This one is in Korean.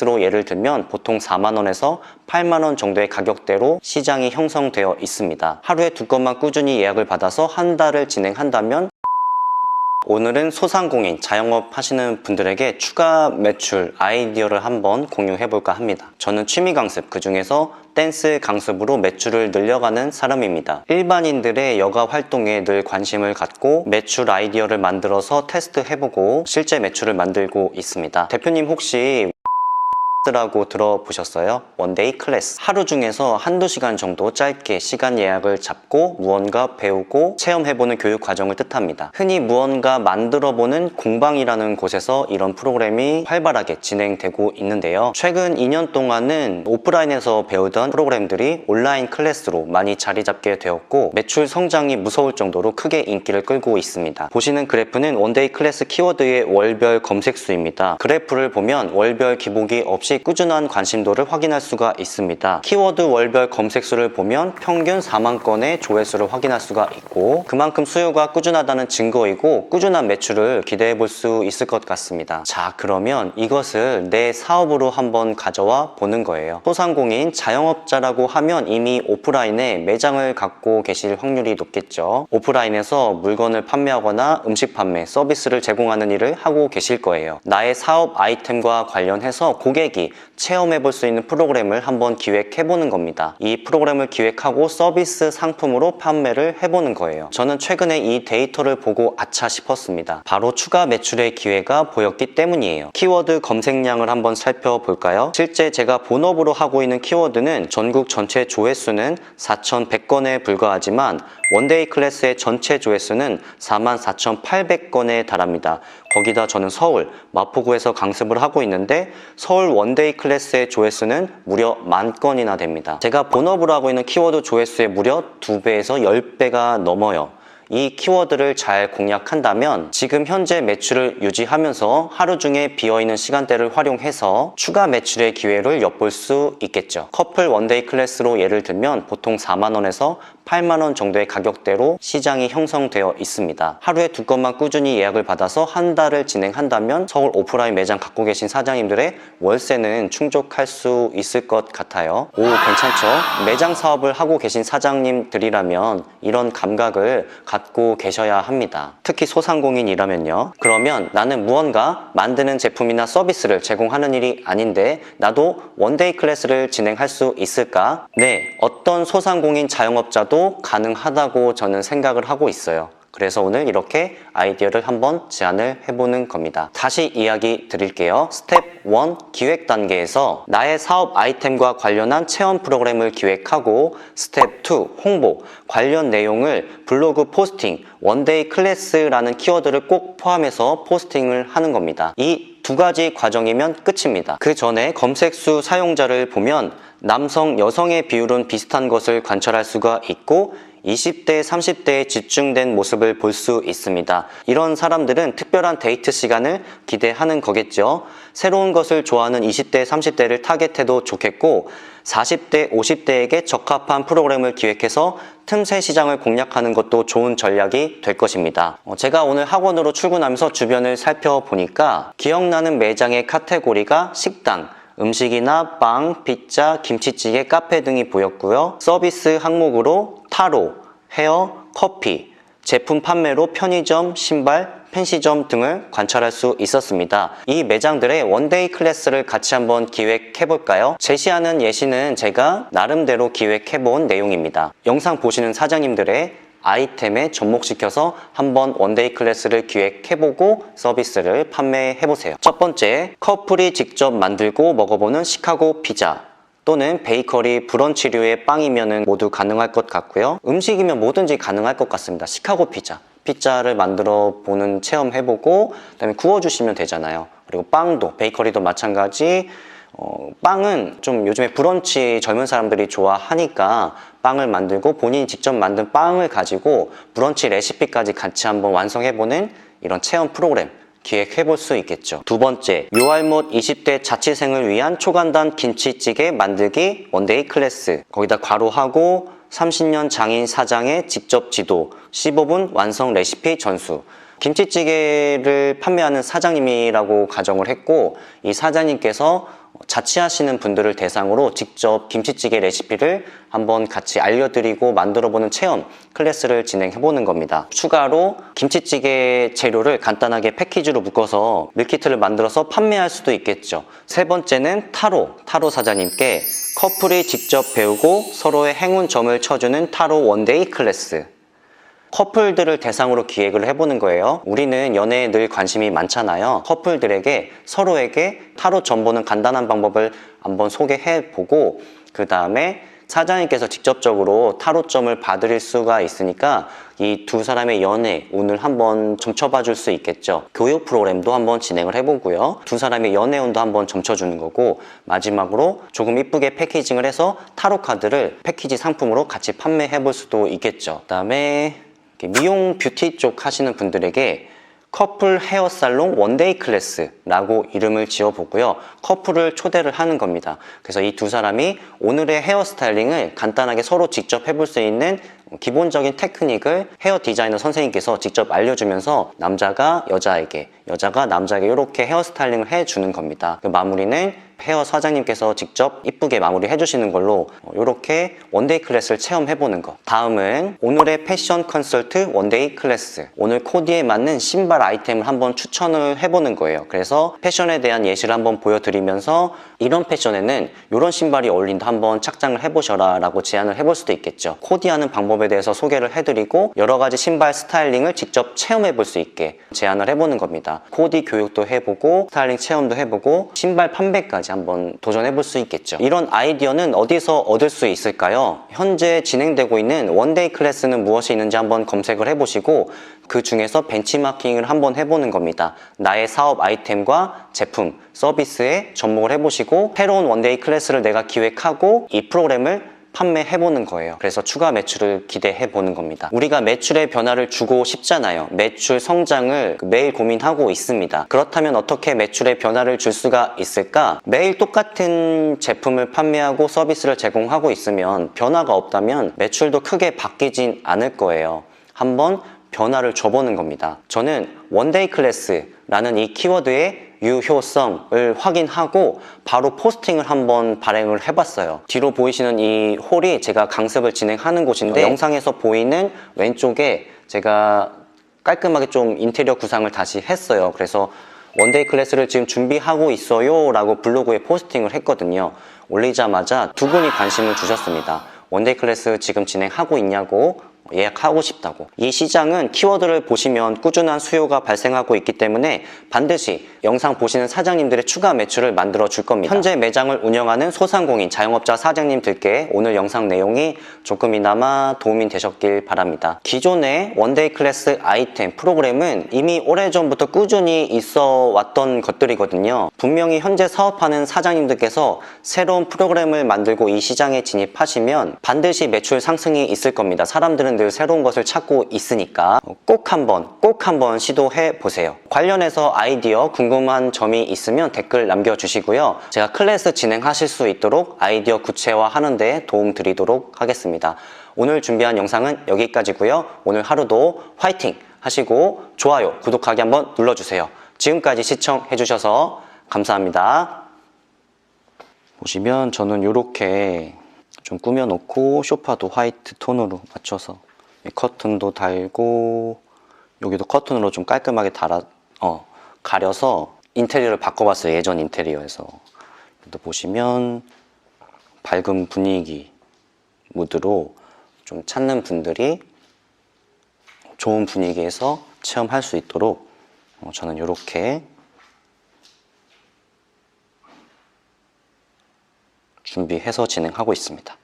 로 예를 들면 보통 4만원에서 8만원 정도의 가격대로 시장이 형성되어 있습니다. 하루에 2건만 꾸준히 예약을 받아서 한 달을 진행한다면 오늘은 소상공인, 자영업 하시는 분들에게 추가 매출 아이디어를 한번 공유해 볼까 합니다. 저는 취미 강습, 그 중에서 댄스 강습으로 매출을 늘려가는 사람입니다. 일반인들의 여가 활동에 늘 관심을 갖고 매출 아이디어를 만들어서 테스트해보고 실제 매출을 만들고 있습니다. 대표님 혹시 라고 들어보셨어요? 원데이 클래스. 하루 중에서 한두 시간 정도 짧게 시간 예약을 잡고 무언가 배우고 체험해보는 교육 과정을 뜻합니다. 흔히 무언가 만들어보는 공방이라는 곳에서 이런 프로그램이 활발하게 진행되고 있는데요. 최근 2년 동안은 오프라인에서 배우던 프로그램들이 온라인 클래스로 많이 자리 잡게 되었고 매출 성장이 무서울 정도로 크게 인기를 끌고 있습니다. 보시는 그래프는 원데이 클래스 키워드의 월별 검색수입니다. 그래프를 보면 월별 기복이 없이 꾸준한 관심도를 확인할 수가 있습니다. 키워드 월별 검색수를 보면 평균 4만 건의 조회수를 확인할 수가 있고 그만큼 수요가 꾸준하다는 증거이고 꾸준한 매출을 기대해 볼 수 있을 것 같습니다. 자, 그러면 이것을 내 사업으로 한번 가져와 보는 거예요. 소상공인, 자영업자라고 하면 이미 오프라인에 매장을 갖고 계실 확률이 높겠죠. 오프라인에서 물건을 판매하거나 음식 판매, 서비스를 제공하는 일을 하고 계실 거예요. 나의 사업 아이템과 관련해서 고객이 체험해 볼 수 있는 프로그램을 한번 기획해 보는 겁니다. 이 프로그램을 기획하고 서비스 상품으로 판매를 해보는 거예요. 저는 최근에 이 데이터를 보고 아차 싶었습니다. 바로 추가 매출의 기회가 보였기 때문이에요. 키워드 검색량을 한번 살펴볼까요? 실제 제가 본업으로 하고 있는 키워드는 전국 전체 조회수는 4,100건에 불과하지만 원데이 클래스의 전체 조회수는 44,800건에 달합니다. 거기다 저는 서울, 마포구에서 강습을 하고 있는데 서울 원데이 클래스의 조회수는 무려 10,000건이나 됩니다. 제가 본업으로 하고 있는 키워드 조회수의 무려 2배에서 10배가 넘어요. 이 키워드를 잘 공략한다면 지금 현재 매출을 유지하면서 하루 중에 비어있는 시간대를 활용해서 추가 매출의 기회를 엿볼 수 있겠죠. 커플 원데이 클래스로 예를 들면 보통 4만원에서 8만원 정도의 가격대로 시장이 형성되어 있습니다. 하루에 2건만 꾸준히 예약을 받아서 한 달을 진행한다면 서울 오프라인 매장 갖고 계신 사장님들의 월세는 충족할 수 있을 것 같아요. 오, 괜찮죠? 매장 사업을 하고 계신 사장님들이라면 이런 감각을 갖고 계셔야 합니다. 특히 소상공인이라면요. 그러면 나는 무언가 만드는 제품이나 서비스를 제공하는 일이 아닌데 나도 원데이 클래스를 진행할 수 있을까? 네, 어떤 소상공인 자영업자도 가능하다고 저는 생각을 하고 있어요. 그래서 오늘 이렇게 아이디어를 한번 제안을 해보는 겁니다. 다시 이야기 드릴게요. 스텝 1 기획 단계에서 나의 사업 아이템과 관련한 체험 프로그램을 기획하고 스텝 2 홍보, 관련 내용을 블로그 포스팅, 원데이 클래스라는 키워드를 꼭 포함해서 포스팅을 하는 겁니다. 이 두 가지 과정이면 끝입니다. 그 전에 검색수 사용자를 보면 남성, 여성의 비율은 비슷한 것을 관찰할 수가 있고 20대, 30대에 집중된 모습을 볼 수 있습니다. 이런 사람들은 특별한 데이트 시간을 기대하는 거겠죠. 새로운 것을 좋아하는 20대, 30대를 타겟해도 좋겠고 40대, 50대에게 적합한 프로그램을 기획해서 틈새 시장을 공략하는 것도 좋은 전략이 될 것입니다. 제가 오늘 학원으로 출근하면서 주변을 살펴보니까 기억나는 매장의 카테고리가 식당, 음식이나 빵, 피자, 김치찌개, 카페 등이 보였고요. 서비스 항목으로 타로, 헤어, 커피, 제품 판매로 편의점, 신발, 펜시점 등을 관찰할 수 있었습니다. 이 매장들의 원데이 클래스를 같이 한번 기획해볼까요? 제시하는 예시는 제가 나름대로 기획해본 내용입니다. 영상 보시는 사장님들의 아이템에 접목시켜서 한번 원데이 클래스를 기획해보고 서비스를 판매해보세요. 첫 번째, 커플이 직접 만들고 먹어보는 시카고 피자 또는 베이커리 브런치류의 빵이면 모두 가능할 것 같고요. 음식이면 뭐든지 가능할 것 같습니다. 시카고 피자를 만들어 보는 체험 해보고 그다음에 구워주시면 되잖아요. 그리고 빵도, 베이커리도 마찬가지. 빵은 좀 요즘에 브런치 젊은 사람들이 좋아하니까 빵을 만들고 본인이 직접 만든 빵을 가지고 브런치 레시피까지 같이 한번 완성해보는 이런 체험 프로그램 기획해볼 수 있겠죠. 두 번째, 묘알못 20대 자취생을 위한 초간단 김치찌개 만들기 원데이 클래스. 거기다 괄호하고 30년 장인 사장의 직접 지도, 15분 완성 레시피 전수. 김치찌개를 판매하는 사장님이라고 가정을 했고 이 사장님께서 자취하시는 분들을 대상으로 직접 김치찌개 레시피를 한번 같이 알려드리고 만들어보는 체험 클래스를 진행해보는 겁니다. 추가로 김치찌개 재료를 간단하게 패키지로 묶어서 밀키트를 만들어서 판매할 수도 있겠죠. 세 번째는 타로 사장님께 커플이 직접 배우고 서로의 행운점을 쳐주는 타로 원데이 클래스. 커플들을 대상으로 기획을 해보는 거예요. 우리는 연애에 늘 관심이 많잖아요. 커플들에게 서로에게 타로 점 보는 간단한 방법을 한번 소개해보고 그 다음에 사장님께서 직접적으로 타로점을 봐드릴 수가 있으니까 이 두 사람의 연애 운을 한번 점쳐봐 줄 수 있겠죠. 교육 프로그램도 한번 진행을 해보고요. 두 사람의 연애 운도 한번 점쳐주는 거고 마지막으로 조금 이쁘게 패키징을 해서 타로 카드를 패키지 상품으로 같이 판매해 볼 수도 있겠죠. 그 다음에 미용 뷰티 쪽 하시는 분들에게 커플 헤어 살롱 원데이 클래스라고 이름을 지어보고요. 커플을 초대를 하는 겁니다. 그래서 이 두 사람이 오늘의 헤어 스타일링을 간단하게 서로 직접 해볼 수 있는 기본적인 테크닉을 헤어 디자이너 선생님께서 직접 알려주면서 남자가 여자에게, 여자가 남자에게 이렇게 헤어 스타일링을 해주는 겁니다. 그 마무리는 헤어 사장님께서 직접 이쁘게 마무리 해주시는 걸로 이렇게 원데이 클래스를 체험해보는 것. 다음은 오늘의 패션 컨설트 원데이 클래스. 오늘 코디에 맞는 신발 아이템을 한번 추천을 해보는 거예요. 그래서 패션에 대한 예시를 한번 보여드리면서 이런 패션에는 이런 신발이 어울린다 한번 착장을 해보셔라 라고 제안을 해볼 수도 있겠죠. 코디하는 방법에 대해서 소개를 해드리고 여러 가지 신발 스타일링을 직접 체험해볼 수 있게 제안을 해보는 겁니다. 코디 교육도 해보고 스타일링 체험도 해보고 신발 판매까지 한번 도전해볼 수 있겠죠. 이런 아이디어는 어디서 얻을 수 있을까요? 현재 진행되고 있는 원데이 클래스는 무엇이 있는지 한번 검색을 해보시고 그 중에서 벤치마킹을 한번 해보는 겁니다. 나의 사업 아이템과 제품, 서비스에 접목을 해보시고 새로운 원데이 클래스를 내가 기획하고 이 프로그램을 판매해보는 거예요. 그래서 추가 매출을 기대해보는 겁니다. 우리가 매출의 변화를 주고 싶잖아요. 매출 성장을 매일 고민하고 있습니다. 그렇다면 어떻게 매출의 변화를 줄 수가 있을까? 매일 똑같은 제품을 판매하고 서비스를 제공하고 있으면 변화가 없다면 매출도 크게 바뀌진 않을 거예요. 한번 변화를 줘보는 겁니다. 저는 원데이 클래스라는 이 키워드의 유효성을 확인하고 바로 포스팅을 한번 발행을 해봤어요. 뒤로 보이시는 이 홀이 제가 강습을 진행하는 곳인데 영상에서 보이는 왼쪽에 제가 깔끔하게 좀 인테리어 구상을 다시 했어요. 그래서 원데이 클래스를 지금 준비하고 있어요 라고 블로그에 포스팅을 했거든요. 올리자마자 두 분이 관심을 주셨습니다. 원데이 클래스 지금 진행하고 있냐고, 예약하고 싶다고. 이 시장은 키워드를 보시면 꾸준한 수요가 발생하고 있기 때문에 반드시 영상 보시는 사장님들의 추가 매출을 만들어 줄 겁니다. 현재 매장을 운영하는 소상공인 자영업자 사장님들께 오늘 영상 내용이 조금이나마 도움이 되셨길 바랍니다. 기존의 원데이 클래스 아이템 프로그램은 이미 오래전부터 꾸준히 있어 왔던 것들이거든요. 분명히 현재 사업하는 사장님들께서 새로운 프로그램을 만들고 이 시장에 진입하시면 반드시 매출 상승이 있을 겁니다. 사람들은 늘 새로운 것을 찾고 있으니까 꼭 한번 시도해 보세요. 관련해서 아이디어 궁금한 점이 있으면 댓글 남겨주시고요. 제가 클래스 진행하실 수 있도록 아이디어 구체화하는 데 도움 드리도록 하겠습니다. 오늘 준비한 영상은 여기까지고요. 오늘 하루도 화이팅 하시고 좋아요, 구독하기 한번 눌러주세요. 지금까지 시청해 주셔서 감사합니다. 보시면 저는 이렇게 좀 꾸며놓고 소파도 화이트 톤으로 맞춰서 커튼도 달고 여기도 커튼으로 좀 깔끔하게 가려서 인테리어를 바꿔봤어요. 예전 인테리어에서. 또 보시면 밝은 분위기 무드로 좀 찾는 분들이 좋은 분위기에서 체험할 수 있도록 저는 이렇게 준비해서 진행하고 있습니다.